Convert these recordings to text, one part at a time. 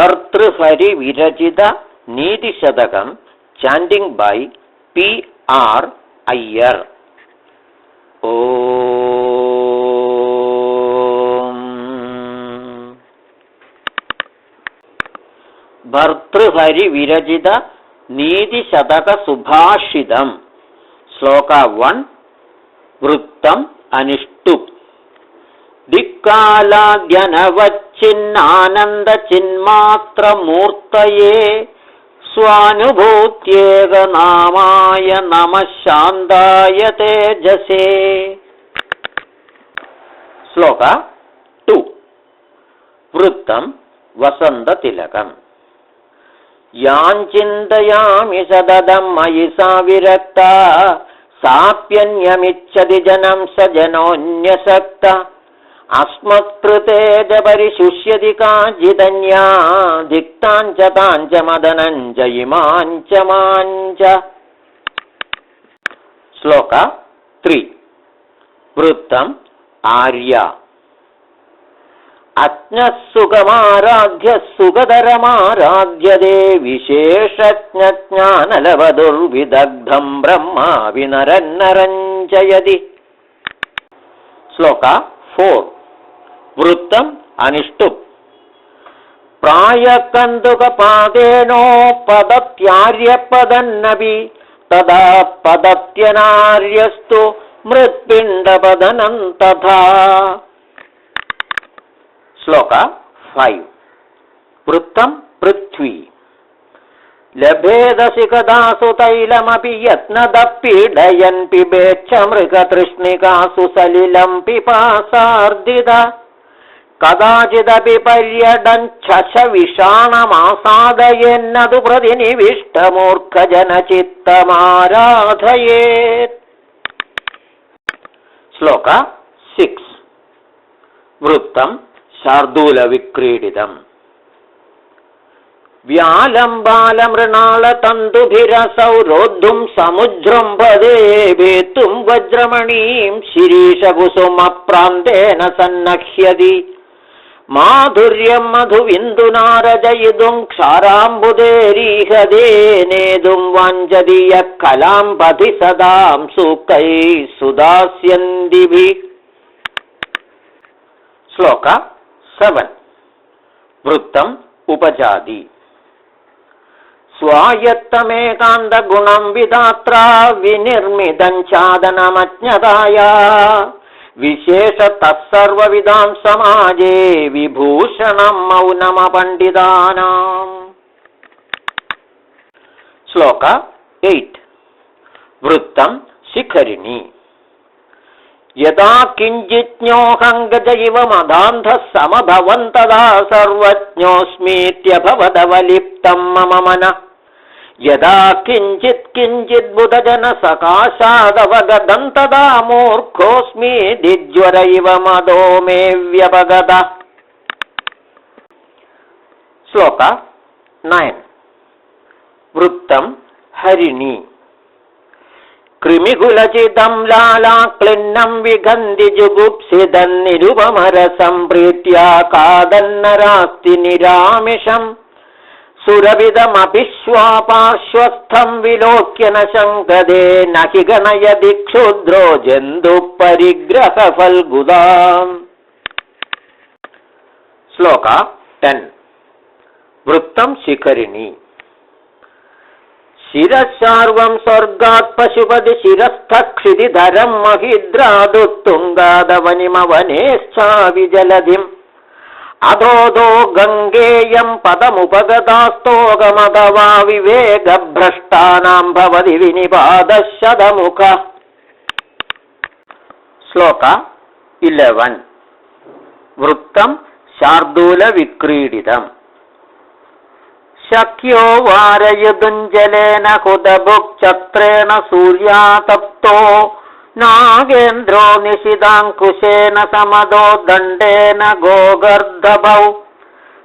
ഭർതൃഹരി വിരചിത Nitishatakam chanting by P.R. Iyer. Bhartrihari വിരചിത നീതിശതക സുഭാഷിതം. ശ്ലോക 1. വൃത്തം അനുഷ്ടുപ്. ദിക്കാലാദ്യനവച്ചിന്നാനന്ദ ചിന്മാത്രമൂർത്തയേ സ്വാനുഭൂത്യേകനാമായ നമഃ ശാന്തായ തേജസേ. ശ്ലോക 2. വൃത്തം വസന്തതിലകം. യാഞ്ചിന്തയാമി സതതം മയി സാ വിരക്ത സാപ്യന്യമിച്ഛതി ജനം സ ജനോന്യസക്ത അസ്മത്കൃതേജ പരിശുഷ്യതി കാചിതന്യാ ദിക്താഞ്ച താഞ്ച മദനഞ്ച ഇമാഞ്ച മാഞ്ച. ശ്ലോക 3. വൃത്തം ആര്യ. അജ്ഞസുഖമാരാധ്യ സുഖതരമാരാധ്യതേ വിശേഷജ്ഞാനലവദുർവിദഗ്ധം ബ്രഹ്മാ വിനരന്നരഞ്ജയതി. ശ്ലോക 4. വൃത്തം അനുഷ്ടുപ്. പ്രായകന്തുകപാദേനോ പദത്യാര്യപദന്നപി തദാ പദത്യനാര്യസ്തു മൃത്പിണ്ഡപദനം തഥാ. ശ്ലോക 5. വൃത്തം പൃഥ്വി. ലഭേദസി കഥാസു തൈലമപി യത്നദ പീഡയൻ പിബേച്ഛ മൃഗതൃഷ്ണികാസു സലിലം പിപാസാർദിത കഥാചിദപി പര്യടൻ ഛശവിഷാണമാസാദയെന്നതു പ്രതിനിവിഷ്ടമൂർഖജനചിത്തമാരാധയേത്. ശ്ലോക 6. വൃത്തം ശാർദൂലവിക്രീഡിതം. വ്യാലംബാലമൃണാളതന്തുഭിരസൗ रोद्धुं समुजृम्भते भेतुं वज्रमणीं शिरीषकुसुमप्रान्तेन सन्नह्यति माधुर्यं मधुविन्दुनारजयितुं क्षाराम्बुदेरीहदे नेतुं वाञ्छति यः कलां पथि सदां सूक्तैः सुदास्यन्दिभिः. श्लोक 7. वृत्तम उपजाति. स्वायत्तमेकान्तगुणं विधात्रा विनिर्मितं चादनमज्ञताया विशेषतः सर्वविधां समाजे विभूषणं मौनमपण्डितानाम्. श्लोक 8. वृत्तं शिखरिणी. यदा किञ्चिज्ञोऽहङ्गज इव मदान्धः समभवन्तदा सर्वज्ञोऽस्मीत्यभवदवलिप्तं मम मनः यदा किञ्चित् बुधजनसकाशादवगतं तदा मूर्खोऽस्मि दिज्वर इव मदो मे व्यपगतः. श्लोक 9. वृत्तं हरिणी. कृमिकुलचितं लालाक्लिन्नं विगन्धि जुगुप्सिदं निरुपमरसं प्रीत्या कादन्नरास्ति निरामिषं सुरभिदमपि श्वापार्श्वस्थं विलोक्य न शङ्कदे न हि गणयति क्षुद्रो जन्तुः परिग्रहफल्गुदाम्. श्लोक 10. वृत्तं शिखरिणी. शिरसार्वं स्वर्गात् पशुपति शिरस्थक्षितिधरं महिद्रादुत्तुङ्गादवनिमवनेश्चापि जलधिम् अधोधो गङ्गेयं पदमुपगतास्तोगमदवा विवेकभ्रष्टानां भवति विनिपातशतमुख. श्लोक 11. वृत्तं शार्दूलविक्रीडितम्. शक्यो वारयितुञ्जलेन हुतभुक्चत्रेण सूर्यातप्तो नागेन्द्रो निशिताङ्कुशेन समदो दण्डेन गोगर्दभौ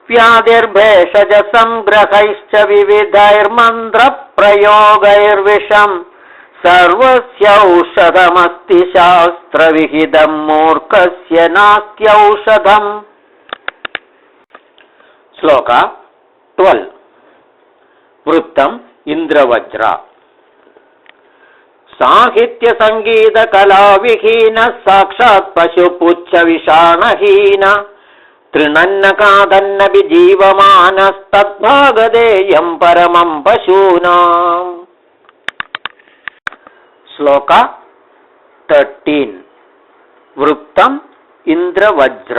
व्याधिर्भेषज संग्रहैश्च विविधैर्मन्त्रप्रयोगैर्विषम् सर्वस्यौषधमस्ति शास्त्रविहितं मूर्खस्य नास्त्यौषधम्. श्लोक 12. വൃത്തം ഇന്ദ്രവജ്ര. സാഹിത്യ സംഗീത കലാവിഹീന സാക്ഷാത് പശുപുച്ഛ വിഷാണഹീന തൃണന്നകാതന്നപി ജീവമാനസ്തദ്ഭാഗതേയം പരമം പശൂനാം. ശ്ലോക 13. വൃത്തം ഇന്ദ്രവജ്ര.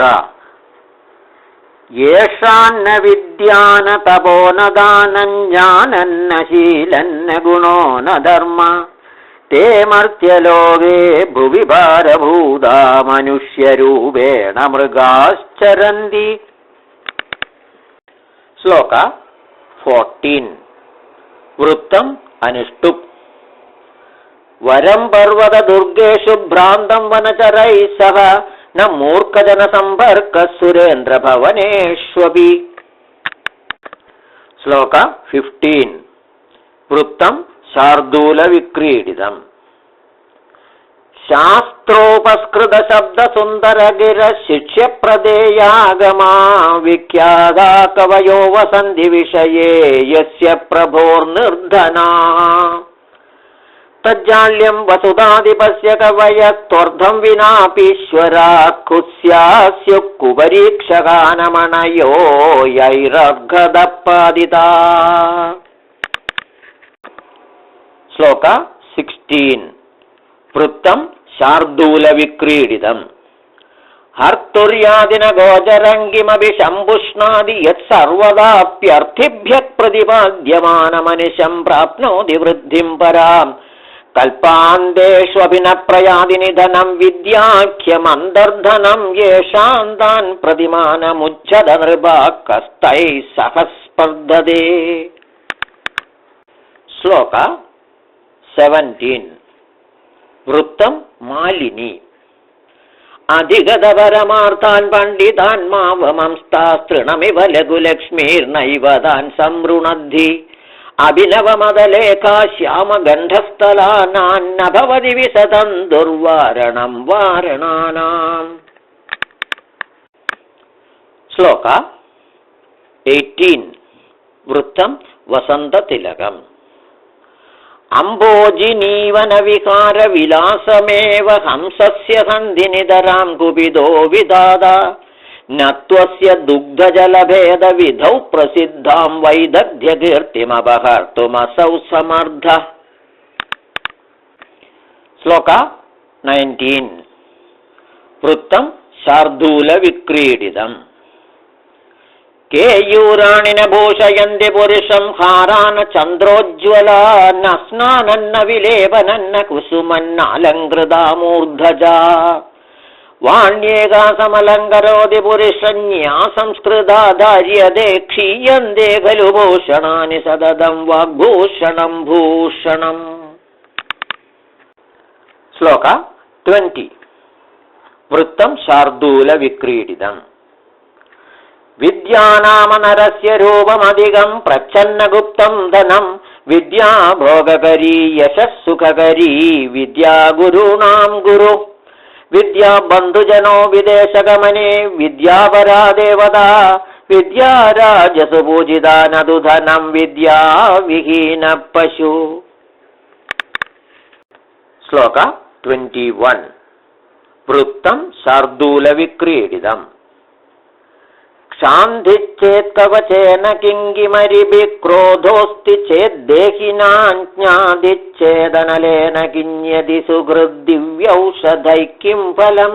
യേഷാന്ന വിദ്യാന തപോനദാനം ജ്ഞാനന്ന ശീലന്ന ഗുണോ ന ധർമ്മ തേ മർത്യലോകേ ഭുവി ഭാരഭൂതാ മനുഷ്യരൂപേണ മൃഗാശ്ചരന്തി. ശ്ലോക 14. വൃത്തം അനുഷ്ടുപ്. വരം പർവത ദുർഗേഷു ഭ്രാന്തം വനചരൈ സഹ ന മൂർഖജന സമ്പർക്ക സുരേന്ദ്ര ഭവനേഷ്വപി. ശ്ലോക 15. വൃത്തം ശാർദൂല വിക്രീഡിതം. ശാസ്ത്രോപസ്കൃത ശബ്ദ സുന്ദരഗിര ശിക്ഷ്യപ്രദേയാഗമാ വിഖ്യാതാ കവയോ വസന്തി വിഷയേ യസ്യ പ്രഭോർനിർധനാ തജ്ജാള്യം വസുധാധിപസ്യ കവയത്വർദ്ധം വിനാപീശ്വരാ കുസ്യാസ്യു കുപരീക്ഷകാനമണയോ യൈരർഘദപ്പാദിതാ. ശ്ലോക 16. വൃത്തം ശാർദൂല വിക്രീഡിതം. ഹർത്തുര്യാദിന ഗോചരംഗിമപി ശംഭുഷ്ണാദി യത് സർവദാപ്യർത്ഥിഭ്യഃ പ്രതിപാദ്യമാനമനിശം പ്രാപ്നോതി വൃദ്ധിം പരാം കൽപ്പാന്തേഷ്വഭിന പ്രയാതി നിധനം വിദ്യാഖ്യമന്തർധനം യേഷാന്താൻ പ്രതിമാനമുജ്ജത നൃപാ കസ്തൈ സഹ സ്പർദ്ധതേ. ശ്ലോക 17. വൃത്തം മാലിനി. അധിഗതപരമാർത്ഥാൻ പണ്ഡിതാൻ മാവമംസ്താസ്തൃണമിവ ലഘുലക്ഷ്മീർനൈവ താൻ സംവൃണദ്ധി അഭിനവമദലേഖാ ശ്യാമഗണ്ഡസ്ഥലാനാന്നഭവതി വിശതം ദുർവാരണം വാരണാനാം. ശ്ലോക 18. വൃത്തം വസന്തതിലകം. അംബോജിനീവന വികാര വിലാസമേവ ഹംസസ്യ സന്ധിനിതരാം കുപിതോ വിദാത നത്വസ്യ ദുഗ്ധജലഭേദ വിധൗ പ്രസിദ്ധാം വൈദഗ്ധ്യകീർത്തിമപഹർത്തുമസൗ സമർത്ഥ. ശ്ലോക 19. വൃത്തം ശാർദൂല വിക്രീഡിതം. കേയൂരാണിന ഭൂഷയന്തി പുരുഷം ഹാരാന ചന്ദ്രോജ്വലാന സ്നാനന്ന വിലേപനന്ന കുസുമന്നാലങ്കൃതാമൂർധജാ വാണ്യേകാസമലങ്കരോതി പുരുഷന്യാ സംസ്കൃതാധാര്യതേ ക്ഷീയന്തേ ഖലു ഭൂഷണാനി സതതം വാഗ്ഭൂഷണം ഭൂഷണം. ശ്ലോക 20. വൃത്തം ശാർദൂല വിക്രീഡിതം. വിദ്യാനാമനരസ്യ രൂപമധികം പ്രച്ഛന്ന ഗുപ്തം ധനം വിദ്യാഭോഗകരീ യശസ്സുഖകരീ വിദ്യാ ഗുരുണാം ഗുരു വിദ്യാ ബന്ധുജനോ വിദേശഗമനേ വിദ്യാപരാ ദേവതാ വിദ്യാ രാജസു പൂജിതാനതു ധനം വിദ്യാ വിഹീന പശു. ശ്ലോക 21. വൃത്തം ശാർദൂല വിക്രീഡിതം. ക്ഷാന്ധിച്ചേത് കവചേന കിങ്കിമരിഭി ക്രോധോസ്തി ചേദ്ദേഹിനാജ്ഞാതിച്ഛേദനലേന കിഞ്ഞതി സുഹൃദ്ദിവ്യൗഷധൈ കിം ഫലം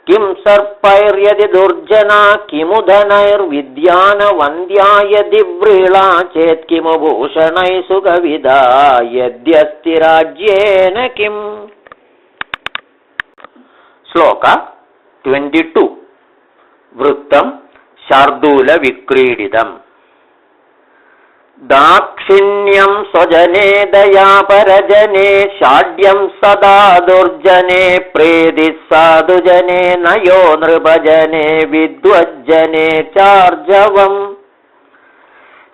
കിം സർപ്പൈര്യതി ദുർജനാ കിമുധനൈർവിദ്യാന വന്ദ്യായതി വ്രീളാ ചേത് കിമു ഭൂഷണൈ സുഖവിദാ യദ്യസ്തി രാജ്യേന കിം. ശ്ലോക 22. വൃത്തം ശാർദൂല വിക്രീഡിതം. ദാക്ഷിണ്യം സ്വജനേ ദയാപരജനേ ഷാഢ്യം സദാ ദുർജനേ പ്രീതി സാധുജനേ നയോ നൃപജനേ വിദ്വജ്ജനേ ചാർജവം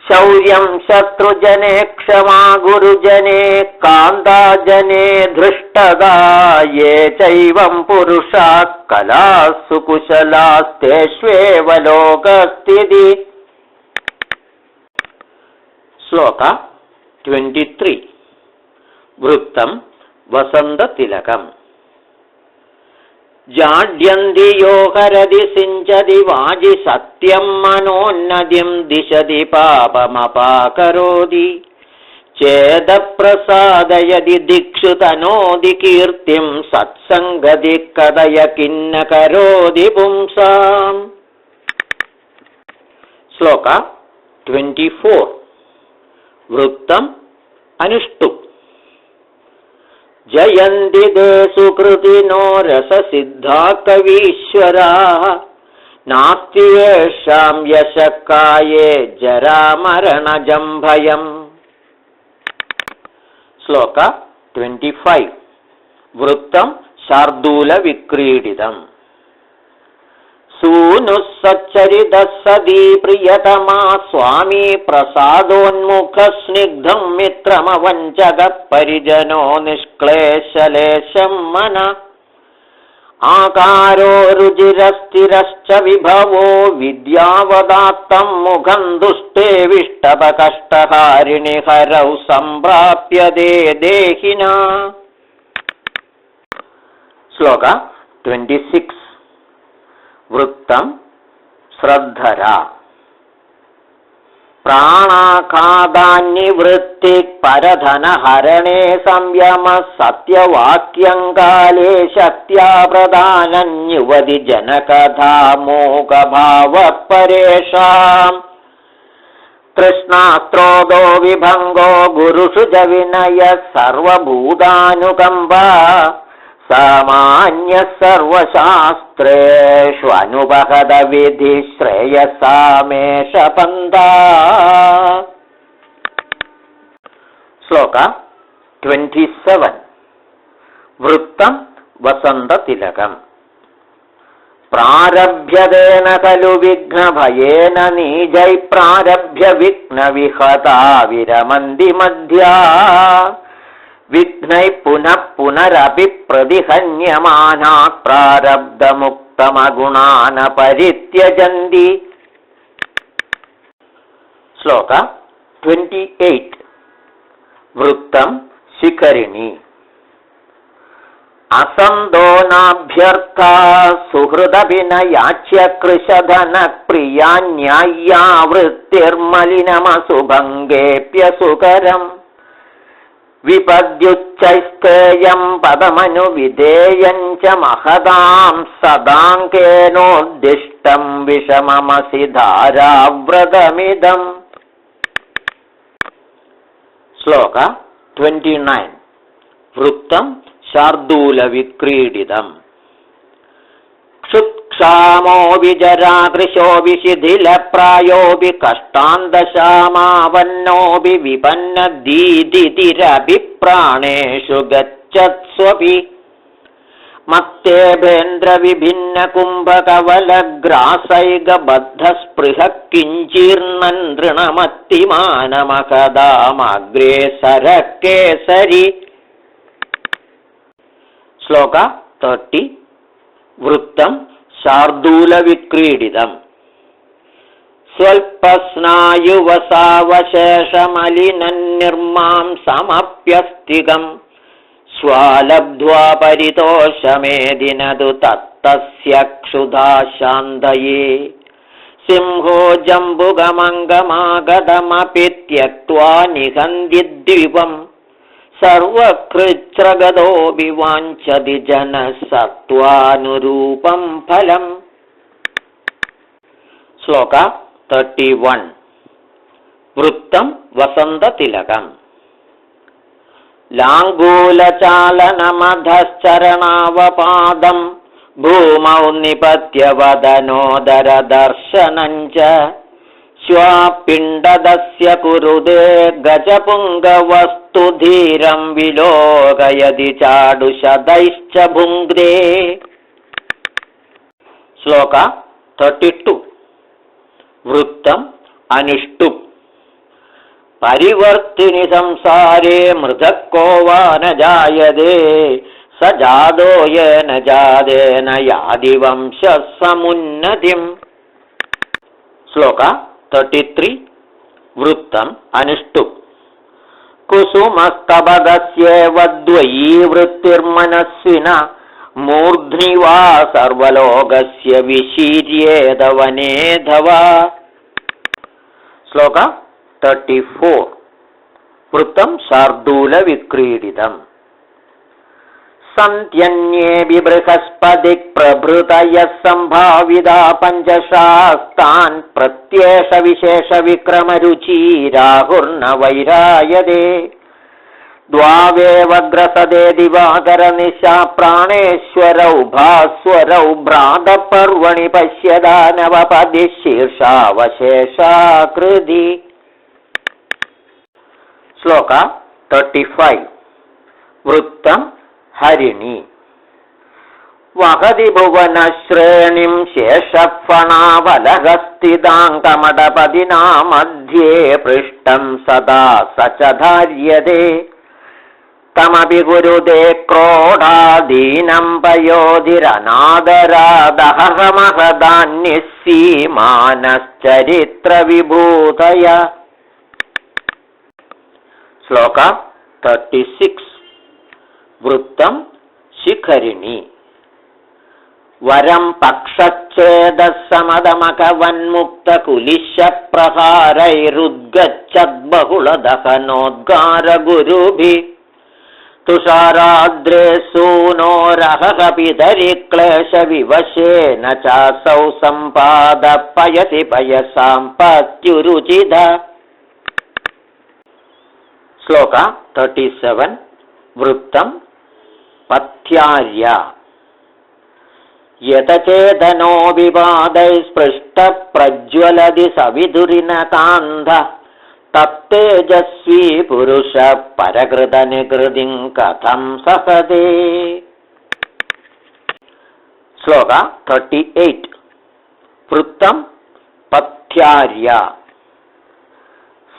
ശൗര്യം ശത്രുജനേ ക്ഷമാ ഗുരുജനേ കാന്താജനേ ധൃഷ്ടദാ യേ ചൈവം പുരുഷാ കലാസു കുശലാസ്തേഷ്വേവ ലോകസ്ഥിതി. ശ്ലോക 23. വൃത്തം വസന്തതിലകം. ജാഡ്യന്തി യോ ഹരതി സിഞ്ചതി വാജി സത്യം മനോന്നതിം ദിശതി പാപമപാകരോതി ചേദപ്രസാദയതി ദിക്ഷു തനോതി കീർത്തിം സത്സംഗതി കഥയ കിന്ന കരോതി പുംസാം. ശ്ലോക 24. വൃത്തം അനുഷ്ഠു. ജയന്തി ദേ സുകൃതിനോ രസസിദ്ധാ കവീശ്വരാ നാസ്തി യേഷാം യശക്കായേ ജരാമരണജം ഭയം. ശ്ലോക 25. വൃത്തം ശാർദൂല വിക്രീഡിതം. സൂനു സച്ചരിത സദീ പ്രിയതമാ സ്വാമി പ്രസാദോന്മുഖ സ്നിഗ്ധം മിത്രമവഞ്ചക പരിജനോ നിഷ്ക്ലേശലേശം മന ആകാരോ രുചിരസ്ഥിരശ്ച വിഭവോ വിദ്യാവദാത്തം മുഖം ദുഷ്ടേവിഷ്ടപകഷ്ടഹാരിണി ഹരൗ സംപ്രാപ്യതേ ദേഹിന. ശ്ലോക 26. വൃത്തം ശ്രദ്ധര. പ്രാണാഘാതാന്നിവൃത്തി പരധനഹരണേ സംയമ സത്യവാക്യം കാലേ ശക്ത്യാ പ്രധാനന്യുവതി ജനകഥാമോകഭാവ പരേഷാം തൃഷ്ണാസ്ത്രോദോ വിഭംഗോ ഗുരുഷു ച വിനയ സർവഭൂതാനുകമ്പ സാമാന്യ സർവശാസ്ത്രേഷു അനുപഹത വിധി ശ്രേയസാമേഷ പന്ഥാ. ശ്ലോക 27. വൃത്തം വസന്തതിലകം. പ്രാരഭ്യതേന ഖലു വിഘ്നഭയേന നീജൈ പ്രാരഭ്യ വിഘ്നവിഹതാ വിരമന്തി മധ്യാ വിഘ്നൈ പുനഃ പുനരപി പ്രതിഹന്യമാനാ പ്രാരബ്ധമുക്തമഗുണാന പരിത്യജന്തി. ശ്ലോക 28. വൃത്തം ശിഖരിണി. അസന്തോനാഭ്യർത്ഥാ സുഹൃദഭിനയാച്യ കൃശധന പ്രിയാന്യായ്യാ വൃത്തിർമലിനമസുഭംഗേപ്യസുകരം വിപദ്യുച്ചൈസ്ഥേയം പദമനുവിധേയം ച മഹതാം സദാങ്കേനോദ്ദിഷ്ടം വിഷമമസി ധാരാവ്രതമിദം. ശ്ലോക 29. വൃത്തം ശാർദൂല വിക്രീഡിതം. ക്ഷാമോ വിജരാകൃശോ വിശിഥിലപ്രായോപി കഷ്ടാന്തശാമാവന്നോപി വിപന്നദീതിരഭിപ്രാണേഷു ഗച്ഛത്സ്വപി മത്തേഭേന്ദ്രവിഭിന്ന കുംഭകവലഗ്രാസൈകബദ്ധസ്പൃഹ കിഞ്ചീർണൻ തൃണമത്തിമാനമകദാമഗ്രേസരക്കേസരി. ശ്ലോക 30. വൃത്തം ശാർദൂല വിക്രീഡിതം. സ്വൽപസ്നായുവസാവശേഷമലിനന്നിർമാം സമപ്യസ്തികം സ്വാലബ്ധ്വാ പരിതോഷമേദിനതു തത്തസ്യ ക്ഷുധാശാന്തയേ സിംഹോ ജംബുകമംഗമാഗതമപി ത്യക്ത്വാ നിഹന്തിദ്വിപം സർവകൃച്ഛ്രഗതോപി വാഞ്ചതി ജനസത്വാനുരൂപം ഫലം. ശ്ലോക 31. വൃത്തം വസന്തതിലകം. ലാംഗൂലചാലനമധശ്ചരണാവപാദം ഭൂമൗ നിപത്യ വദനോദരദർശനം ച ശ്വാപിണ്ഡദസ്യ കുരുദേ ഗജപുംഗവസ്തു ധീരം വിലോകയതി ചാടുശതൈശ്ച ഭുങ്ക്തേ. ശ്ലോക 32. വൃത്തം അനുഷ്ഠു. പരിവർത്തിനി സംസാരേ മൃതക്കോ വാ ന ജായതേ സ ജാതോ യേന ജാതേന യാതി വംശസമുന്നതിം. ശ്ലോക 33. വൃത്തം അനുഷ്ഠു. കുസുമസ്തപദസ്യേവദ്വയീ വൃത്തിർമനസ്വിന മൂർധ്നി വാ സർവലോകസ്യ വിശീര്യേതവനേധവ. ശ്ലോക 34. വൃത്തം ശാർദൂല വിക്രീഡിതം. സന്ധ്യന്യേപി ബൃഹസ്പതി പ്രഭൃതയഃ സംഭാവിതാ പഞ്ചശാസ്താൻ പ്രത്യേഷ വിശേഷ വിക്രമരുചീരാഹുർന വൈരായതേ. ദ്വാവേവ ഗ്രസതേ ദിവാകര നിശാ പ്രാണേശ്വരൗ ഭാസ്വരൗ ഭ്രാതപർവണി പശ്യതാ നവപദി ശീർഷാവശേഷാകൃതി. ശ്ലോക 35. വൃത്തം ഹരിണി. വഹതി ഭുവനശ്രേണിം ശേഷഫണാവലഹസ്ഥിതാംഗമടപതിനാ മധ്യേ പൃഷ്ടം സദാ സചധാര്യതേ. തമപി കുരുതേ ക്രോഡാദീനം പയോധിരനാദരാദഹമഹദാന്യസീമാനശ്ചരിത്രവിഭൂതയ. ശ്ലോക 36. വൃത്തം ശിഖരിണി. വരം പക്ഷച്ഛേദസമദമകവന്മുക്തകുലിശപ്രഹാരൈരുദ്ഗച്ഛദ്ബഹുളദഹനോദ്ഗാരഗുരുഭിः തുഷാരാദ്രേ സൂനോരഹഃ പിതരി ക്ലേശവിവശേന ചാസൗ സമ്പാദപയതി പയസാം പത്യുരുചിത. ശ്ലോക 37. വൃത്തം പഥ്യാര്യ. യതചേതനോ വിവാദൈ സ്പൃഷ്ട പ്രജ്വലതി സവിതുരിന കാന്ധ തത്തേജസ്വീ പുരുഷ പരകൃത നികൃതിം കഥം സഹതേ. ശ്ലോക 38. വൃത്തം പഥ്യാര്യ.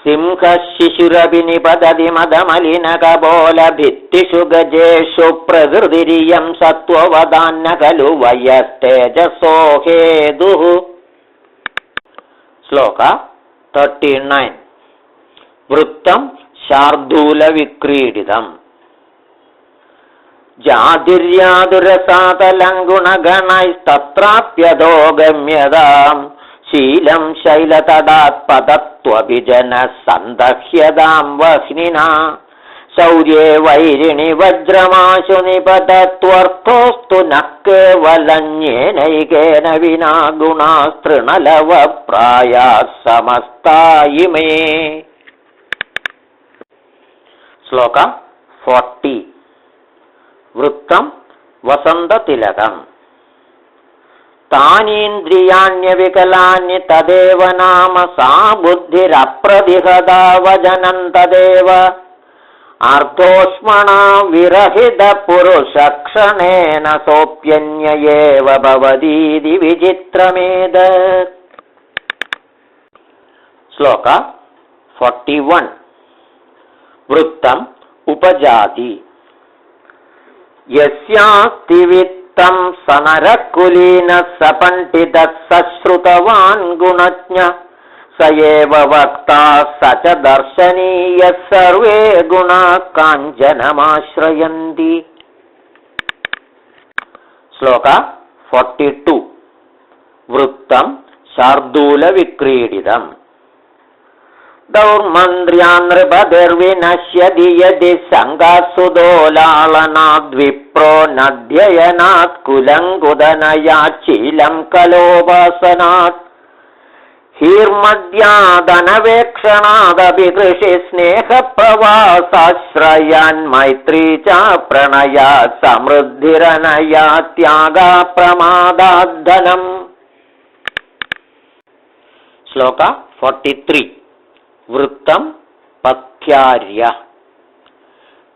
സിംഹശിശുരഭിനിപതതി മദമലിനകപോലഭിത്തിഷു ഗജേഷു പ്രകൃതിരിയം സത്വവദാന്ന ഖലു വയസ്തേജസോ ഹേതുഃ. ശ്ലോക 39. വൃത്തം ശാർദൂല വിക്രീഡിതം. ജാതിര്യാതുരസാതലങ്കുണഗണൈസ്തത്രാപ്യതോ ഗമ്യതാം ശീലം ശൈലതടാത്പതത്വഭിജന സന്ദഹ്യതാം വഹ്നിനാ. ശൗര്യേ വൈരിണി വജ്രമാശു നിപതത്വർത്ഥോസ്തു ന കേവലന്യേനൈകേന വിനാ ഗുണാസ്തൃണലവ പ്രായാഃ സമസ്തായിമേ. ശ്ലോക 40. വൃത്തം വസന്തതിലകം. താനീന്ദ്രിയാണ്യവികലാനി തദേവ നാമ സാ ബുദ്ധിരപ്രതിഹതാ വചനം തദേവ. അർദ്ധോഷ്മണാ വിരഹിത പുരുഷക്ഷണേന സോപ്യന്യേവ ഭവതീതി വിചിത്രമേതത്. ശ്ലോക 41. വൃത്തം ഉപജാതി. യസ്യാസ്തി വിത്തം സനരകുലീനഃ സപണ്ഡിതഃ സശ്രുതവാൻ ഗുണജ്ഞ സ ഏവ വക്താ സ ച ദർശനീയഃ സർവേ ഗുണാഃ കാഞ്ചനമാശ്രയന്തി. ശ്ലോക 42. വൃത്തം ശാർദൂല വിക്രീഡിതം. ദൗർമന്ത്ര്യാൻ നൃപതിർവിനശ്യതി യദി സംഗാസുദോലാളനാദ്വിപ്രോ നദ്യയനാത് കുലങ്കുദനയാചീലം കലോപാസനാത് ഹീർമദ്യാദനവേക്ഷണാദപി കൃഷി സ്നേഹപ്രവാസാശ്രയാൻ മൈത്രീ ച പ്രണയാത് സമൃദ്ധിരനയാ ത്യാഗാ പ്രമാദാദ്ധനം. ശ്ലോക 43. വൃത്തം പഥ്യാര്യ.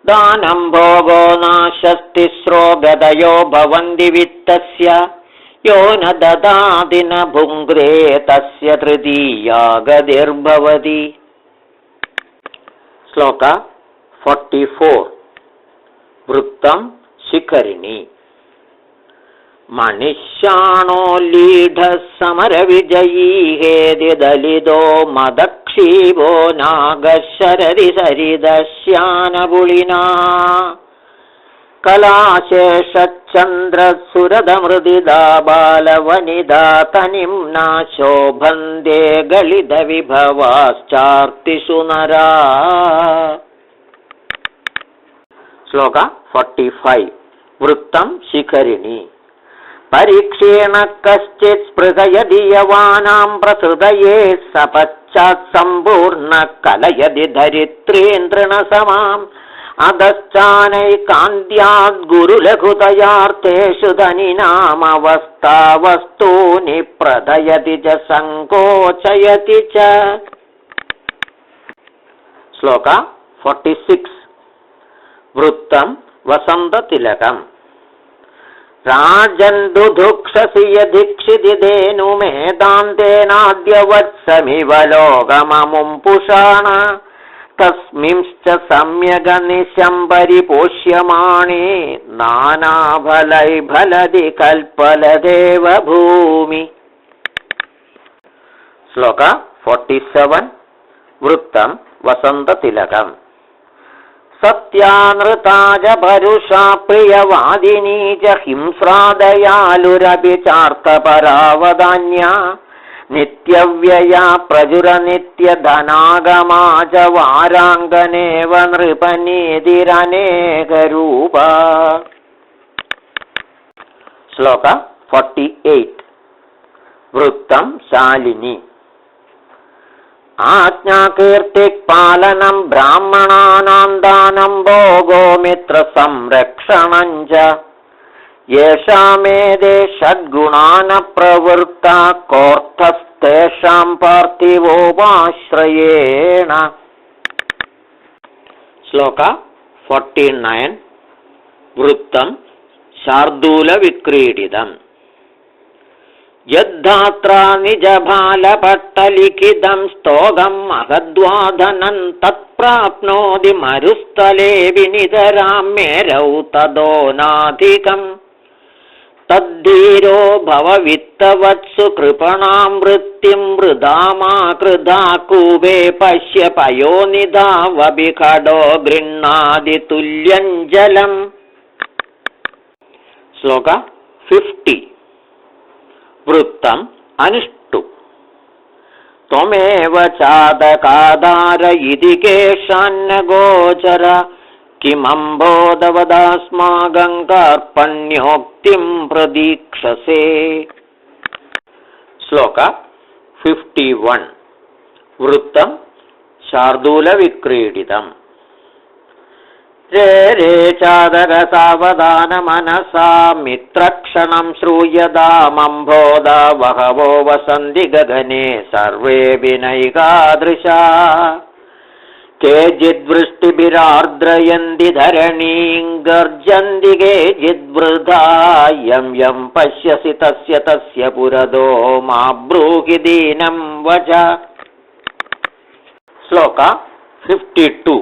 ദാനം ഭോഗോ നാശസ്തിസ്രോ ഗതയോ ഭവന്തി വിത്തസ്യ യോ ന ദദാതി ന ഭുങ്ക്തേ തസ്യ തൃതീയാ ഗതിർഭവതി. ശ്ലോക 44. വൃത്തം ശിഖരിണി. മണിഷ്യാണോ ലീഢ സമരവിജയീ ഹേതി ദലിതോ മദക്ഷ क्षीवो नागशरदि सरिदश्यानपुलिना कलाशेषचन्द्रसुरदमृदिदा बालवनिदा तनिम्ना शोभन्ते गलितविभवाश्चार्तिषु नरा। श्लोक 45 वृत्तं शिखरिणी परीक्षेण कश्चित् स्पृहयदि यवानां प्रसृदये सपश्चात् सम्पूर्ण कलयदि धरित्रीन्द्रणसमाम् अधश्चानैकान्त्याद् गुरुलघुतयार्तेषु धनिनामवस्था वस्तूनि प्रदयति च सङ्कोचयति च। श्लोक 46 वृत्तं वसन्ततिलकम् राजन् दुधुक्षसि यदीक्षिति धेनुमेदान्तेनाद्यवत्समिव लोकममुं पुषाण तस्मिंश्च सम्यगनिशं परिपोष्यमाणे नानाफलैफलदि कल्पलदेव भूमि। श्लोक 47 वृत्तं वसन्ततिलकम् सत्यानृताज परुषा प्रियवादिनी च हिंस्रादयालुरपि चार्थपरावदान्या नित्यव्यया प्रजुरनित्यधनागमा च वाराङ्गनेव नृपनीतिरनेकरूपा। श्लोक 48 वृत्तं शालिनी आज्ञाकीर्तिपालनं ब्राह्मणानां दानं भोगो मित्रसंरक्षणं च येषामेते षड्गुणान् प्रवृत्ता कोऽर्थस्तेषां पार्थिवोपाश्रयेण। श्लोक 49 वृत्तं शार्दूलविक्रीडितम् यद्धात्रा निजबालपट्टलिखितं स्तोगं महद्वाधनं तत्प्राप्नोति मरुस्थले विनितरां मेरौ तदोनाधिकम् तद्धीरो भववित्तवत्सु कृपणां वृत्तिं वृथा मा कृधा कूपे पश्य पयोनिधावपि खडो गृह्णादि तुल्यं जलम्। श्लोक 50 वृत्तं अनुष्टु त्वमेव चादकाधार इति केशान्न गोचर किमम्बोधवदास्माकं कार्पण्योक्तिं प्रदीक्षसे। श्लोक 51 वृत्तं शार्दूलविक्रीडितम् रे रे चादक सावधानमनसा मित्रक्षणं श्रूयतामम्भोधा बहवो वसन्ति गगने सर्वेऽपि नैकादृशा केचिद्वृष्टिभिरार्द्रयन्ति धरणीं गर्जन्ति केचिद्वृथा यं यं पश्यसि तस्य तस्य पुरतो मा ब्रूहि दीनं वच। श्लोक 52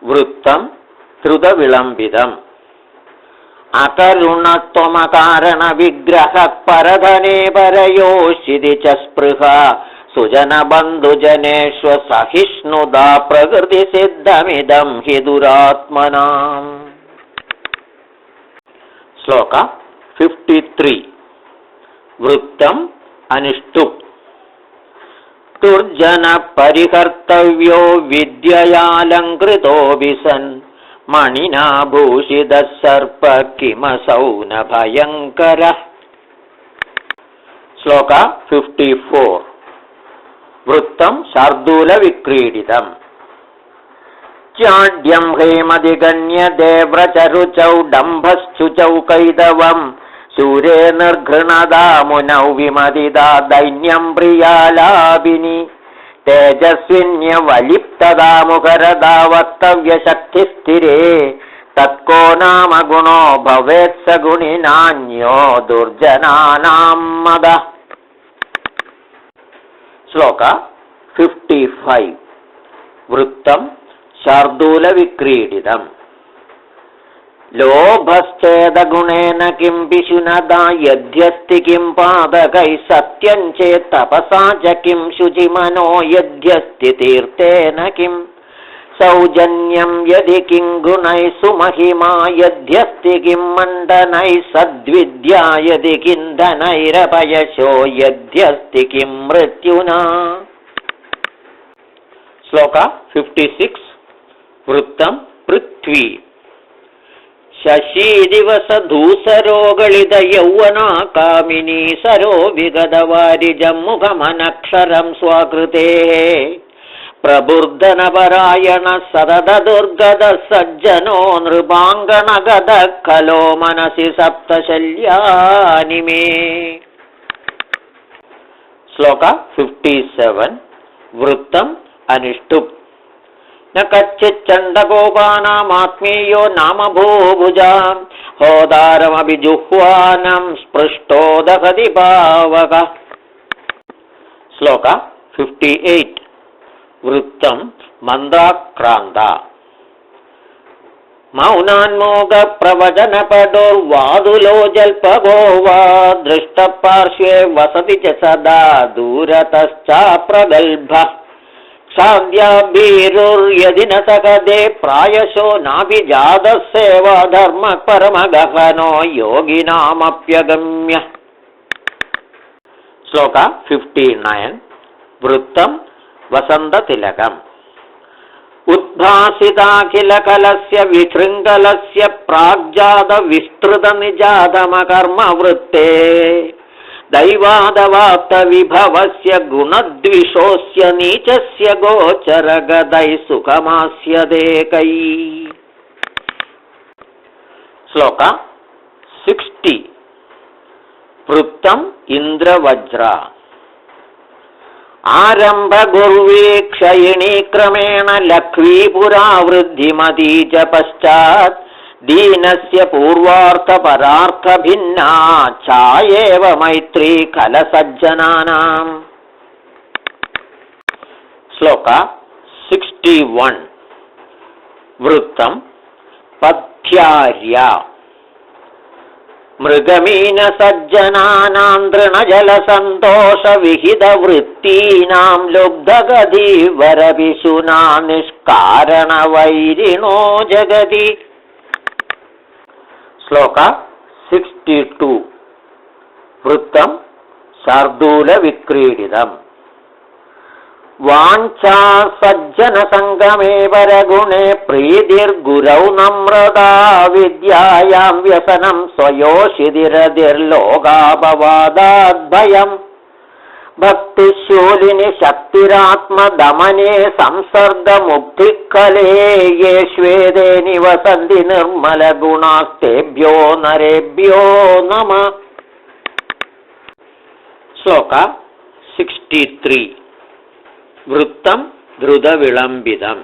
वृत्तं श्रुतविलम्बितम् अकरुणत्वमकारणविग्रहः परधने परयोषिति च स्पृहा सुजनबन्धुजनेष्व सहिष्णुता प्रकृतिसिद्धमिदं हि दुरात्मनाम्। श्लोक 53 वृत्तं अनुष्टुप् दुर्जन परिकर्तव्यो विद्ययालङ्कृतोऽपि सन् मणिना भूषितः सर्प किमसौ न भयङ्करः। श्लोक 54 वृत्तं शार्दूलविक्रीडितम् चाढ्यं हेमधिगण्यते व्रचरुचौ डम्भश्चुचौ कैदवम् शूरे निर्घृणदा मुनौ विमदिदा दैन्यं प्रियालापिनी तेजस्विन्यवलिप्तदा मुखरदा वक्तव्यशक्तिस्थिरे तत्को नाम गुणो भवेत् स गुणिनान्यो दुर्जनानां मदः। श्लोक 55 वृत्तं शार्दूलविक्रीडितम् लोभश्चेदगुणेन किं पिशुनदा यद्यस्ति किं पादकैः सत्यं चेत् तपसा च किं शुचिमनो यद्यस्ति तीर्थेन किम् सौजन्यं यदि किं गुणैः सुमहिमा यद्यस्ति किं मण्डनैः सद्विद्या यदि किं धनैरपयशो यद्यस्ति किं मृत्युना। श्लोक 56 वृत्तं पृथ्वी शशीदिवसधूसरो गलित यौवना कामिनी सरो विगतवारिजमुखमनक्षरं स्वाकृतेः प्रबुर्धनपरायण सदद दुर्गद सज्जनो नृपाङ्गणगद खलो मनसि सप्तशल्यानि मे। श्लोक 57 वृत्तम् अनिष्टुप् न कच्चिच्चण्डकोपानामात्मीयो नाम भूभुजां होदारमभिजुह्वानं स्पृष्टो दहति पावकः। श्लोक 58 वृत्तं मन्दाक्रान्ता मौनान्मोगप्रवचनपटोर्वादुलो जल्पगो वा दृष्टपार्श्वे वसति च सदा दूरतश्चाप्रगल्भः क्षाद्याभीरुर्यदि न सकदे प्रायशो नाभिजातः सेवा धर्मः परमगहनो योगिनामप्यगम्य। श्लोक 59 वृत्तं वसन्ततिलकम् उद्भासिताखिलकलस्य विशृङ्खलस्य प्राग्जातविस्तृतनिजातमकर्मवृत्ते दैवादवाप्तविभवस्य गुणद्विषोऽस्य नीचस्य गोचरगदैः सुखमास्यदेकैः। श्लोक 60 वृत्तम् इन्द्रवज्र आरंभ गुर्वीक्षयिणी क्रमेण लक्ष्मीपुरा वृद्धिमती च पश्चात् दीनस्य पूर्वार्थ परार्थ भिन्ना छायेव मैत्री खलसज्जनानाम्। श्लोक 61 वृत्तं पथ्यार्या मृगमीन सज्जनानां तृणजलसन्तोषविहितवृत्तीनां लुब्धगधीवरविशुना निष्कारणवैरिणो जगति। श्लोक 62 वृत्तं शार्दूलविक्रीडितम् वाञ्छा सज्जनसङ्गमे वरगुणे प्रीतिर्गुरौ नम्रता विद्यायां व्यसनं स्वयोषितिरधिर्लोकापवादाद्भयम् भक्तिशूलिनि शक्तिरात्मदमने संसर्गमुक्तिकले ये श्वेदे निवसन्ति निर्मलगुणास्तेभ्यो नरेभ्यो नमः। श्लोक 63 वृत्तं द्रुतविलम्बितम्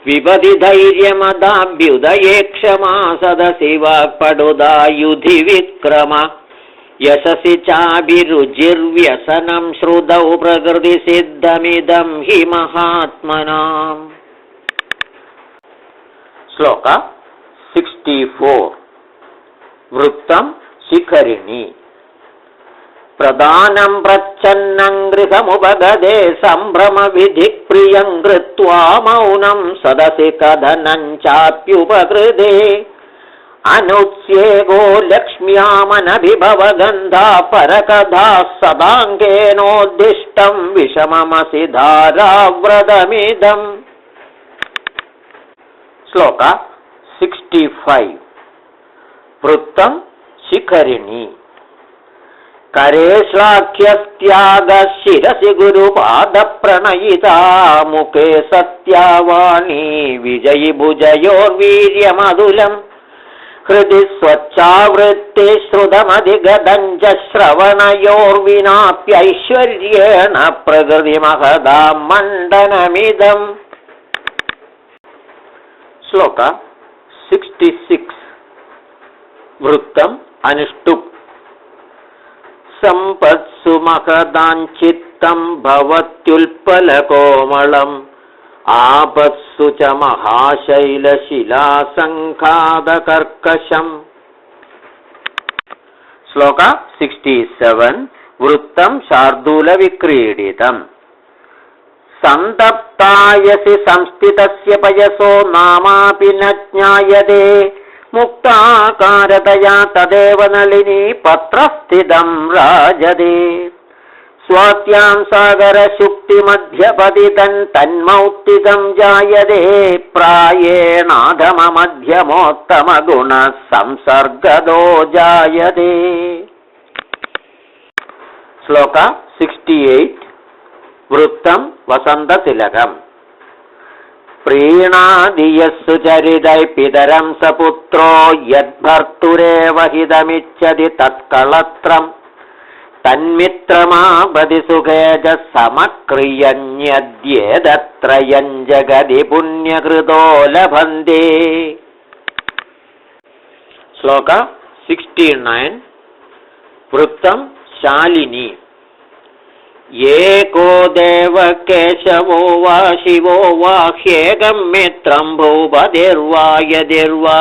विपदिधैर्यमदाभ्युदये क्षमा सदसि वाक्पटुता युधि विक्रम यशसि चाभिरुचिर्व्यसनं श्रुतौ प्रकृतिसिद्धमिदं हि महात्मनाम्। श्लोक 64 वृत्तं शिखरिणी प्रदानं प्रच्छन्नं गृहमुपगदे सम्भ्रमविधिप्रियं कृत्वा मौनं सदसि कथनं चाप्युपकृते अनुत्स्येगो लक्ष्म्यामनभिभवगन्धा परकथा सदाङ्गेनोद्दिष्टं विषममसि धाराव्रतमिदम्। श्लोक 65 वृत्तं शिखरिणी करेश्लाख्यस्त्याग शिरसि गुरुपादप्रणयिता मुखे सत्यावाणी विजयि भुजयोर्वीर्यमधुलम् हृदि स्वच्छावृत्ति श्रुतमधिगतं च श्रवणयोर्विनाप्यैश्वर्येण प्रकृतिमहदां मण्डनमिदम्। श्लोक 66 वृत्तम् अनुष्टुप् सम्पत्सु महदाञ्चित्तं भवत्युल्पलकोमलं आपत्सु च महाशैलशिलासङ्खादकर्कशम्। श्लोक 67 वृत्तं शार्दूलविक्रीडितम्। सन्तप्तायसि संस्थितस्य पयसो नामापि न ज्ञायते मुक्ताकारतया तदेव नलिनी पत्रस्थितं राजते। स्वात्यां सागरशुक्तिमध्यपतितं तन्मौक्तिकं जायते प्रायेणाधममध्यमोत्तमगुणः संसर्गदो जायते। श्लोक 68 वृत्तं वसन्ततिलकम्। प्रीणादि यस्सु चरितैः पितरं स पुत्रो यद्भर्तुरेव हितमिच्छति तत्कळत्रम् तन्मित्रमापदि सुखे च समक्रियन्यद्येदत्रयं जगति पुण्यकृतो लभन्ते। श्लोक 69 वृत्तं शालिनी। एको देव केशवो वा शिवो वा ह्येकं मित्रं भूपतिर्वा यदिर्वा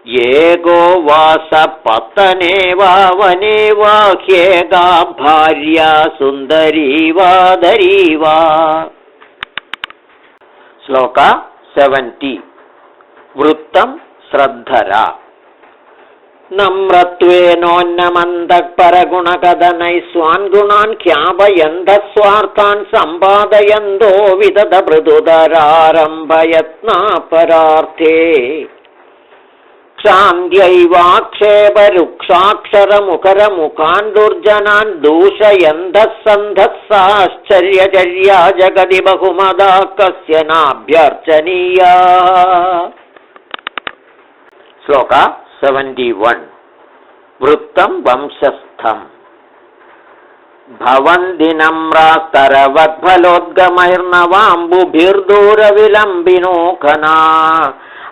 एको वा सपत्तने वा वने वा ह्येका भार्या सुन्दरी वा दरी वा। श्लोक 70 वृत्तं श्रद्धरा। नम्रत्वेनोन्नमन्तःपरगुणकथनैः स्वान् गुणान् ख्यापयन्तः स्वार्थान् सम्पादयन्तो विदध मृदुधरारम्भयत्नापरार्थे क्षान्त्यैवाक्षेपरुक्षाक्षरमुखरमुखान् दुर्जनान् दूषयन्तः सन्धस्साश्चर्यचर्या जगति बहुमदा कस्य नाभ्यर्चनीया। श्लोक 71 वृत्तं वंशस्थम्। भवन्ति नम्रास्तरवद्फलोद्गमैर्नवाम्बुभिर्दूरविलम्बिनो खना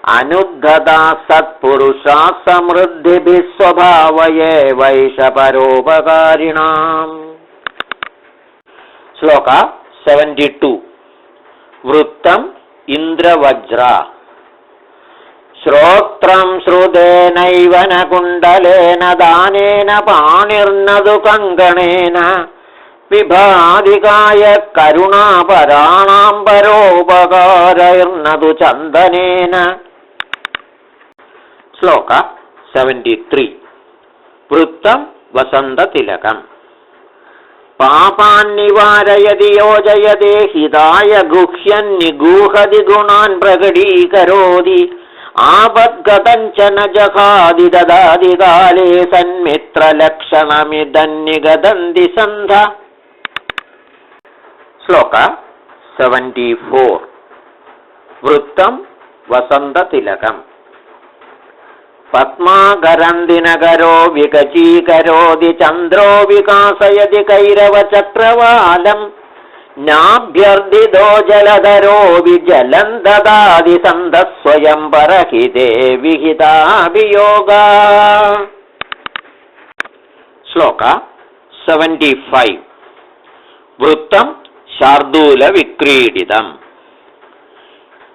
अनुद्धता सत्पुरुषा समृद्धिभिः स्वभावये वैष परोपकारिणाम्। श्लोक 72 वृत्तं इन्द्रवज्रा। श्रोत्रं श्रुतेनैव न कुण्डलेन दानेन पाणिर्न तु कङ्कणेन विभाधिकाय करुणापराणां परोपकारैर्न तु चन्दनेन। श्लोक 73 वृत्तं वसन्ततिलकम्। पापान् निवारयति योजयते हिताय गुह्यन्निगूहति गुणान् प्रकटीकरोति आपद्गतं च न जहादि ददाति काले सन्मित्रलक्षणमिदन्निगदन्ति सन्ध। श्लोक 74 वृत्तं वसन्ततिलकम्। पद्माकरन्ति नगरो विकचीकरोति चन्द्रो विकासयति कैरवचक्रवालम् नाभ्यर्थितो जलधरो विजलं ददाति सन्तः स्वयं परहिते विहिताभियोगा। श्लोक 75 वृत्तं शार्दूलविक्रीडितम्।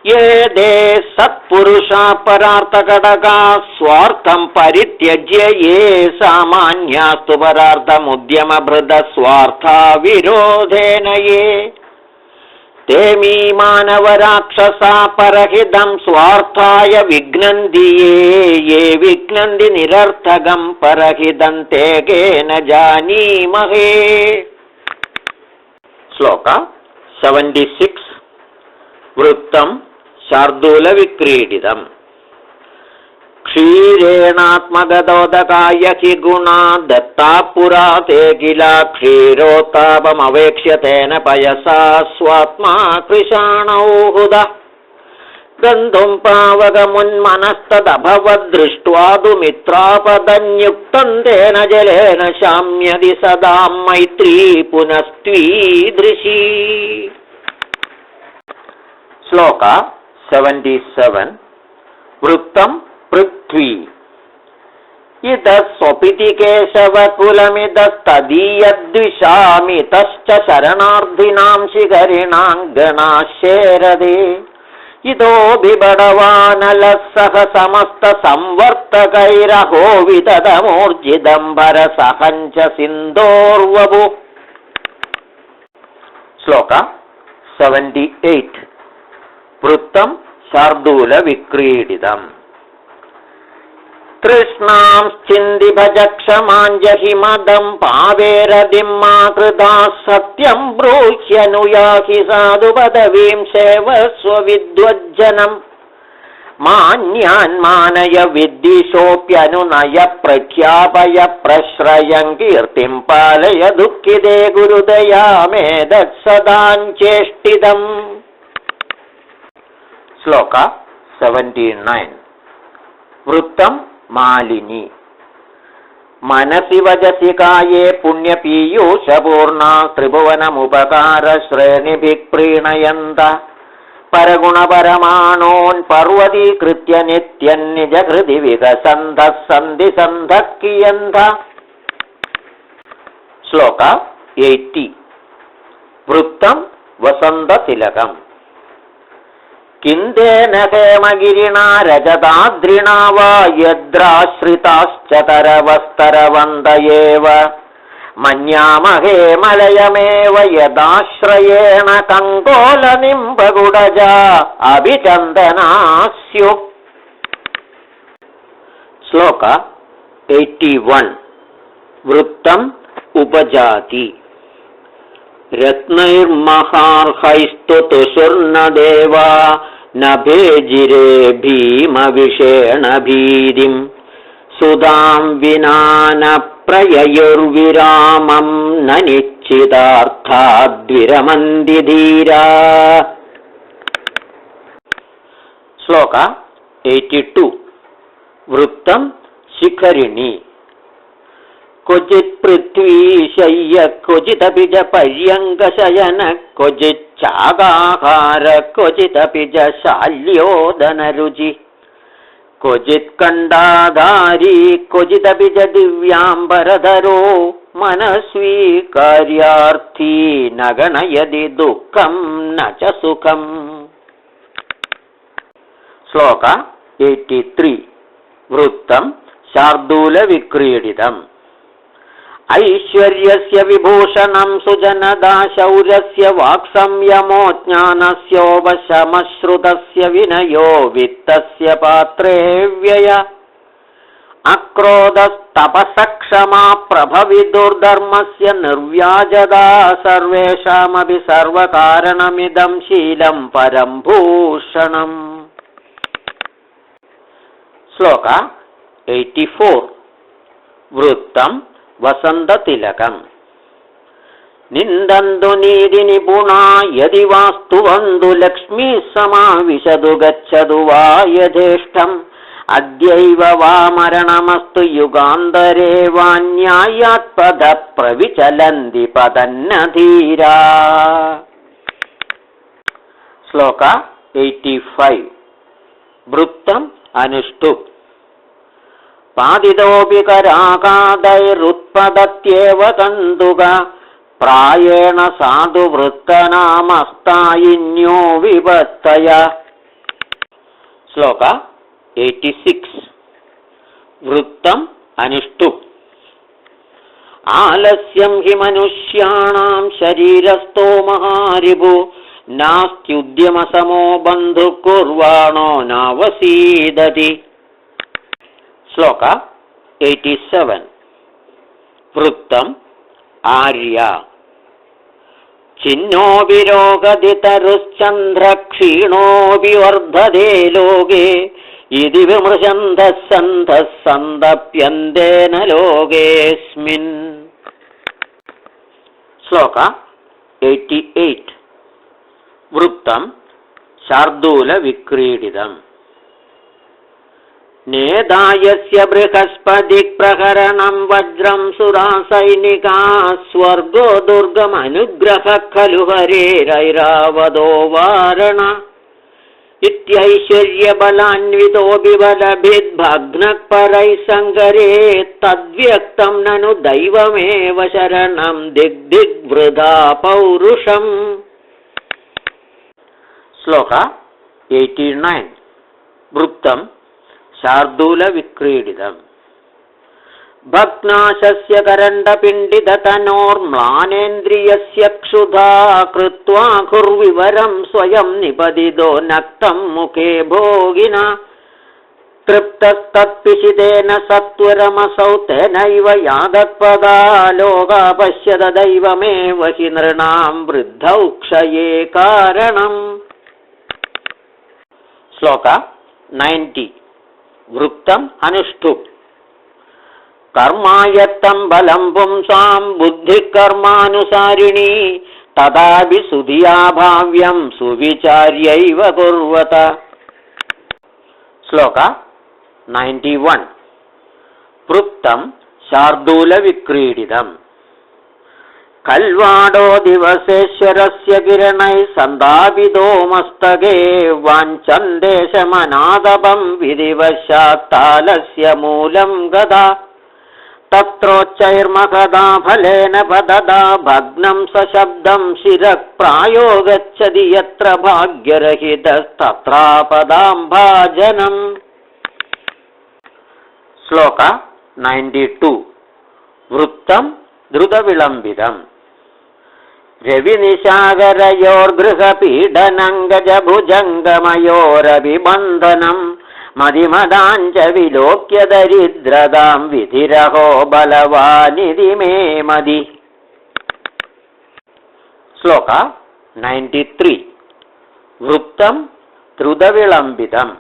ये ते सत्पुरुषा परार्थकटका स्वार्थं परित्यज्य ये सामान्यास्तु परार्थमुद्यमभृतः स्वार्था विरोधेन ये ते मानवराक्षसा परहितं स्वार्थाय विघ्नन्ति ये विघ्नन्ति निरर्थकं परहितं ते केन जानीमहे। श्लोक 76 वृत्तं शार्दूलविक्रीडितम्। क्षीरेणात्मगतोदकाय हि गुणा दत्ता पुरा ते किला क्षीरोत्तापमवेक्ष्य तेन पयसा स्वात्मा कृशाणौ हुदा गन्तुं पावकमुन्मनस्तदभवद्दृष्ट्वा तु मित्रापदन्युक्तं तेन जलेन शाम्यति सदा मैत्री पुनस्त्वीदृशी। श्लोक 77 वृत्तं पृथ्वी। इतः स्वपिति केशवकुलमिदस्तदीयद्विषामितश्च शरणार्थिनां शिखरिणां गणाशेरदे इतो बिबडवानलः सह समस्तसंवर्तकैरहो विततमूर्जिदम्बरसहञ्च सिन्धोर्वपु। श्लोक 78 वृत्तं शार्दूलविक्रीडितम्। तृष्णांश्चिन्दिभजक्षमाञ्जहिमदं पावेरदिं मा कृताः सत्यं ब्रूह्यनुयाहि साधु पदवीं सेवस्व विद्वज्जनम् मान्यान्मानय विद्विषोऽप्यनुनय प्रख्यापय प्रश्रयं कीर्तिं पालय दुःखिते गुरुदया मेदत्सदाञ्चेष्टितम्। श्लोक 79 वृत्तं मालिनी। मनसि वजसि काये पुण्यपीयूषपूर्णा त्रिभुवनमुपकारश्रेणिभिः प्रीणयन्त परगुणपरमाणोन् पर्वतीकृत्य नित्यं निजहृदि विकसन्तः सन्धि सन्धः कियन्त। श्लोक 80 वृत्तं वसन्ततिलकम्। किन्तेन हेमगिरिणा रजताद्रिणा वा यद्राश्रिताश्च तरवस्तरवन्त एव मन्यामहे मलयमेव यदाश्रयेण कङ्कोलनिम्बगुडजा अभिचन्दना स्युः। श्लोक 81 वृत्तम् उपजाति। रत्नैर्महार्हैस्तुतुषुर्नदेवा न भेजिरे भीमविषेण भीतिं सुधां विना न प्रययुर्विरामं न निश्चितार्थाद्विरमन्ति धीरा। श्लोक 82 वृत्तं शिखरिणी। क्वचित् पृथ्वीशय्य क्वचिदपि च पर्यङ्कशयन क्वचिच्चागाहार क्वचिदपि च शाल्योदनरुचि क्वचित् कण्डाधारी क्वचिदपि च दिव्याम्बरधरो मनस्वी कार्यार्थी न गणयति दुःखं न च सुखम्। श्लोक 83 वृत्तं शार्दूलविक्रीडितम्। ऐश्वर्यस्य विभूषणं सुजनदाशौर्यस्य वाक्संयमो ज्ञानस्योपशमश्रुतस्य विनयो वित्तस्य पात्रे व्यय अक्रोधस्तपसक्षमा प्रभविदुर्धर्मस्य निर्व्याजदा सर्वेषामपि सर्वकारणमिदं शीलं परं भूषणम्। श्लोक 84 वृत्तं वसन्ततिलकम्। निन्दन्तु नीतिनिपुणा यदि वास्तुवन्तु लक्ष्मीः समाविशतु गच्छतु वा यथेष्टम् अद्यैव वा मरणमस्तु युगान्तरे वान्यायात्पद प्रविचलन्ति पतन्नधीरा। श्लोक 85 वृत्तम् अनुष्टुप्। पादितोऽपि कराकादैरुत्पदत्येव कन्दुक प्रायेण साधु वृत्तनामस्तायिन्यो विपत्तय। श्लोक 86 वृत्तम् अनुष्टुप्। आलस्यं हि मनुष्याणां शरीरस्थो महारिभु नास्त्युद्यमसमो बन्धुः कुर्वाणो नावसीदति। श्लोक 87 वृत्तम् आर्या। छिन्नोऽपि रोगदितरुश्चन्द्रक्षीणोऽपि वर्धते लोके इति विमृशन्तः सन्तः सन्तप्यन्तेन लोकेऽस्मिन्। श्लोक 88 वृत्तं शार्दूलविक्रीडितम्। नेदायस्य बृहस्पतिः प्रहरणं वज्रं सुरासैनिका स्वर्गो दुर्गमनुग्रहः खलु हरेरैरावतो वारण इत्यैश्वर्यबलान्वितो विबलभिद्भग्नः परैः सङ्गरे तद्व्यक्तं ननु दैवमेव शरणं दिग्दिग्वृथा पौरुषम्। श्लोक 89 वृत्तं शार्दूलविक्रीडितम्। भग्नाशस्य करण्डपिण्डिततनोर्म्लानेन्द्रियस्य क्षुधा कृत्वा कुर्विवरं स्वयं निपतितो नक्तं मुखे भोगिना तृप्तस्तत्पिशितेन सत्वरमसौ तेनैव यादत्पदा लोका पश्यत दैवमेव हि नृणां वृद्धौ क्षये कारणम्। श्लोक 90 वृत्तम् अनुष्ठुप्। कर्मायत्तं बलं पुंसां बुद्धिकर्मानुसारिणी तदापि सुधिया भाव्यं सुविचार्यैव कुर्वत। श्लोक 91 वृत्तं शार्दूलविक्रीडितम्। कल्वाडो दिवसेश्वरस्य किरणैः सन्दापितो मस्तके वाञ्छन्देशमनादपं विधिवशात्तालस्य मूलं गदा तत्रोच्चैर्महदा फलेन पतदा भग्नं सशब्दं शिरः प्रायो गच्छति यत्र भाग्यरहितस्तत्रापदाम्भाजनम्। श्लोक 92 वृत्तं द्रुतविलम्बितम्। रविनिशागरयोर्गृहपीडनङ्गजभुजङ्गमयोरभिबन्धनं मदिमदाञ्च विलोक्य दरिद्रतां विधिरहो बलवानिधि मे मदि। श्लोक 93 वृत्तं द्रुतविलम्बितम्।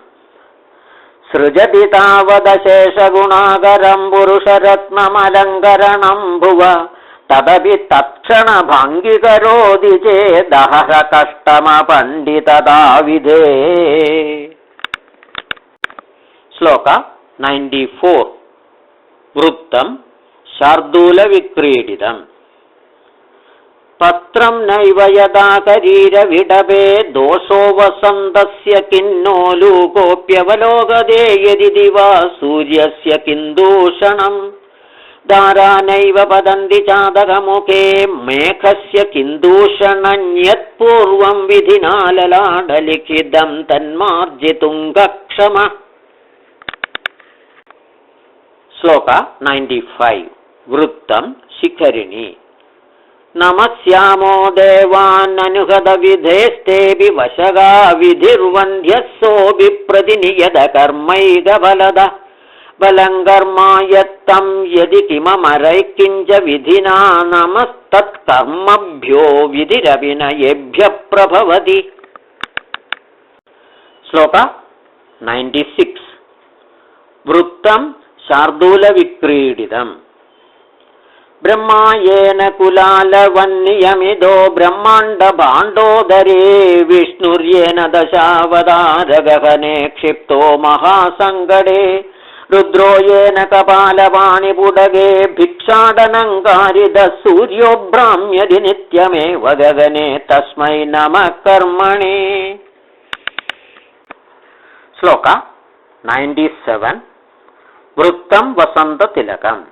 सृजति तावदशेषगुणाकरं पुरुषरत्नमलङ्करणं भुव तदपि तत्क्षणभङ्गिकरोति चेदहर कष्टमपण्डितदाविधे। श्लोक 94 वृत्तं शार्दूलविक्रीडितम्। पत्रं नैव यदा शरीरविडभे दोषो वसन्तस्य किन्नो लूकोऽप्यवलोकते यदि दिवा सूर्यस्य किन्दूषणम् दारा नैव पतन्ति चादकमुखे मेघस्य किन्दूषणं यत्पूर्वं विधिना ललाटलिखितं तन्मार्जितुङ्गक्षम। श्लोक 95 वृत्तं शिखरिणी। नमस्यामो देवाननुगतविधेस्तेऽपि वशगा विधिर्वन्ध्यः सोऽपि प्रतिनियतकर्मैकफलद बलं कर्मायत्तं यदि किममरैः किञ्च विधिना नमस्तत्कर्मभ्यो विधिरभिनयेभ्यः प्रभवति। श्लोक 96 वृत्तं शार्दूलविक्रीडितम्। ब्रह्मा येन कुलालवन्नियमिदो ब्रह्माण्डभाण्डोदरे विष्णुर्येन दशावतारगगने क्षिप्तो महासङ्कटे रुद्रो येन कपालपाणिपुटगे भिक्षाटनङ्कारितः सूर्यो भ्राम्यति नित्यमेव गगने तस्मै नमः कर्मणे। श्लोक 97 वृत्तं वसन्ततिलकम्।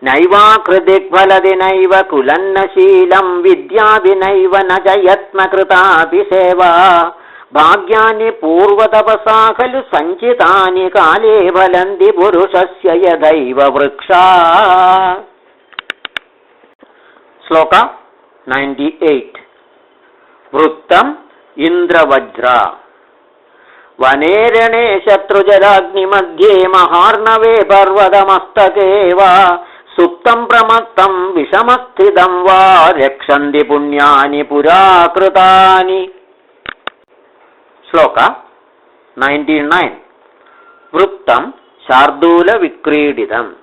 नैवाकृतिक्फलति नैव कुलन्नशीलं विद्याभिनैव न च यत्नकृतापि सेवा भाग्यानि पूर्वतपसा खलु सञ्चितानि काले फलन्ति पुरुषस्य यदैव वृक्षा। श्लोक 98 वृत्तं इन्द्रवज्रा। वनेरणे शत्रुजराग्निमध्ये महार्णवे पर्वतमस्तके वा सुप्तं प्रमत्तं विषमस्थितं वा रक्षन्ति पुण्यानि पुराकृतानि। श्लोक 99 वृत्तं शार्दूलविक्रीडितम्।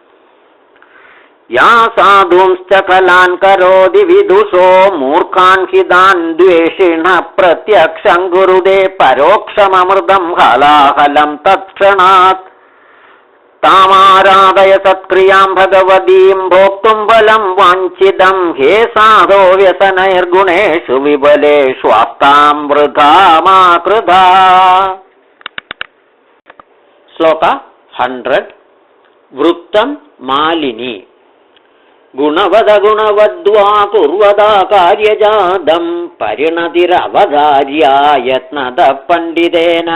या साधुंश्च फलान् करोति विदुषो मूर्खान् हितान् द्वेषिणः प्रत्यक्षं कुरुते परोक्षममृतं हलाहलं तत्क्षणात् तामाराधय सत्क्रियां भगवतीं भोक्तुं बलं वाञ्छितं हे साधो व्यसनैर्गुणेषु विबलेषु आस्तां वृथा मा कृधा। श्लोक 100 वृत्तं मालिनी गुणवद गुणवद्वा कुर्वदा कार्यजातं परिणतिरवधार्या यत्नतः पण्डितेन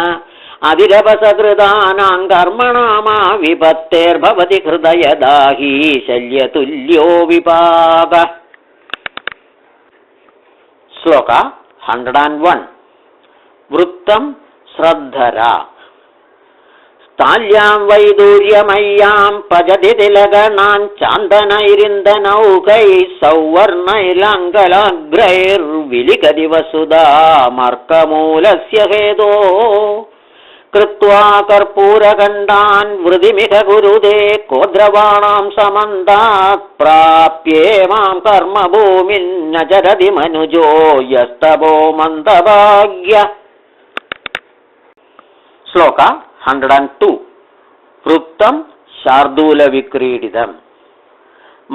अविरवसकृतानां कर्मणामा विपत्तेर्भवति हृदयदाही शल्यतुल्यो विपाक। श्लोक 101 वृत्तं श्रद्धरा स्थाल्यां वैदूर्यमय्यां पजति तिलगणां चान्दनैरिन्दनौकैः सौवर्णैलाङ्गलाग्रैर्विलिखति वसुधा मर्कमूलस्य हेतो कृत्वा कर्पूरगण्डान् वृदिमिह कुरुते कोद्रवाणां समन्तात् प्राप्येमां कर्मभूमिन्न चरति मनुजो यस्तपो मन्दभाग्य। श्लोक 102 वृत्तं शार्दूलविक्रीडितम्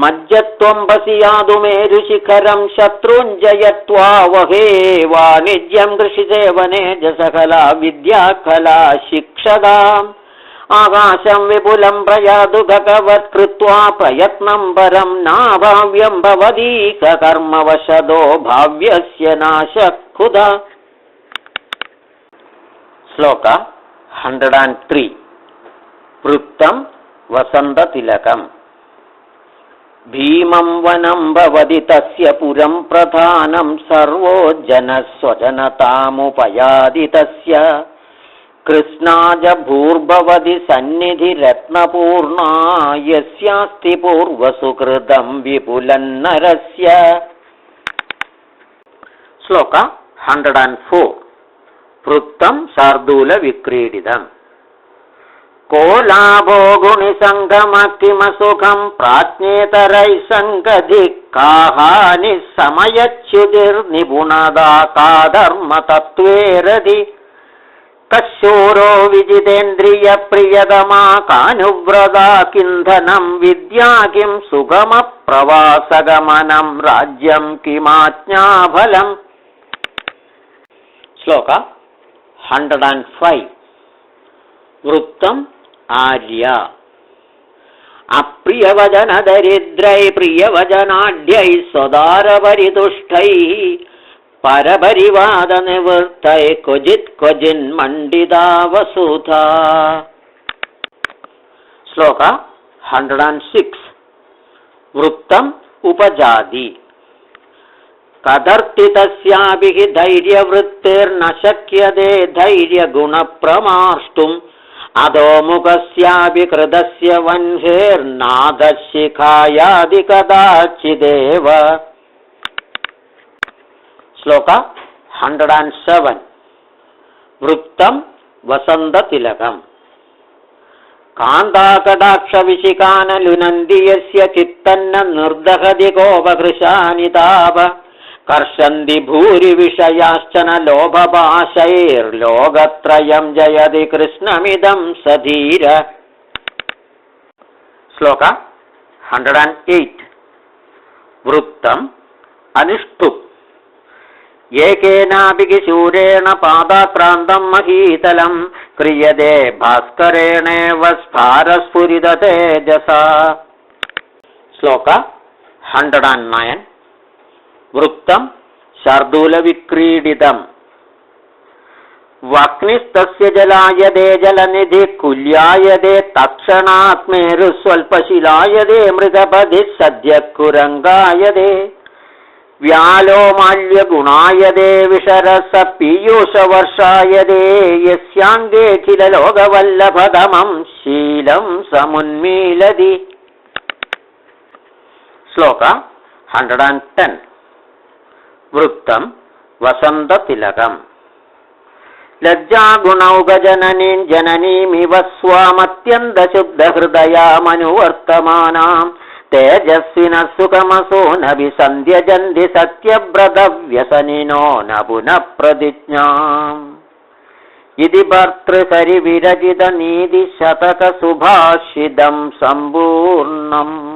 मज्जत्वम्बसि यादुमेरुशिखरं शत्रुञ्जयत्वा वहे वाणिज्यं कृषिसेवने जसकला विद्याकला शिक्षकाम् आकाशं विपुलं प्रयातु भगवत् कृत्वा प्रयत्नं परं नाभाव्यं भवदीक कर्मवशदो भाव्यस्य नाशः कुतः। श्लोक 103 वृत्तं वसन्ततिलकम् भीमं वनं भवति तस्य पुरं प्रधानं सर्वो जनः स्वजनतामुपयाति तस्य कृष्णाज भूर्भवति सन्निधिरत्नपूर्णा यस्यास्ति पूर्वसुकृतं विपुलन्नरस्य। श्लोक 104 वृत्तं शार्दूलविक्रीडितम् को लाभो गुणिसङ्गमः किमसुखं प्राज्ञेतरैः सङ्गधिः का हानिः समयच्युतिर्निपुणदा का धर्मतत्त्वे कशूरो विजितेन्द्रियप्रियतमा कानुव्रता किन्धनं विद्या किं सुगमप्रवासगमनं राज्यं किमाज्ञाफलम्। श्लोक 105 वृत्तं आर्या अप्रियवचनदरिद्रैः प्रियवचनाढ्यैः स्वदारपरितुष्टैः परपरिवादनिवृत्तैः क्वचिन्मण्डिता वसुधा। श्लोक 106 वृत्तम् उपजाति कदर्तितस्यापि हि धैर्यवृत्तिर्न शक्यते धैर्यगुणप्रमार्ष्टुम् अधोमुखस्यापि कृतस्य वह्निर्नादशिखायादि कदाचिदेव। श्लोक 107 वृत्तं वसन्ततिलकम् कान्ताकटाक्षविशिखानलुनन्ति यस्य चित्तन्न निर्दहति कोपकृशानिताप कर्षन्ति भूरिविषयाश्चन लोभपाशैर्लोकत्रयं जयति कृष्णमिदं सधीर। श्लोक 108 वृत्तम् अनुष्टुप् एकेनापि किशूरेण पादाक्रान्तं महीतलं क्रियते भास्करेणेव स्फारस्फुरिततेजसा। श्लोक 109 वृत्तं शार्दूलविक्रीडितम् वाक्निस्तस्य जलायते जलनिधि कुल्यायते तत्क्षणात् मेरुस्वल्पशिलायते मृगपदिः सद्यः कुरङ्गायते व्यालो माल्यगुणायते विशरस पीयूषवर्षायते यस्याङ्गे किल लोकवल्लभतमं शीलं समुन्मीलति। श्लोक 110 वृत्तं वसन्ततिलकम् लज्जागुणौगजननीं जननीमिव स्वामत्यन्तशुद्धहृदयामनुवर्तमानां तेजस्विनः सुखमसो न विसन्ध्यजन्ति सत्यव्रतव्यसनिनो न पुनः प्रतिज्ञाम् इति भर्तृहरिविरचितनीतिशतकसुभाषितं सम्पूर्णम्।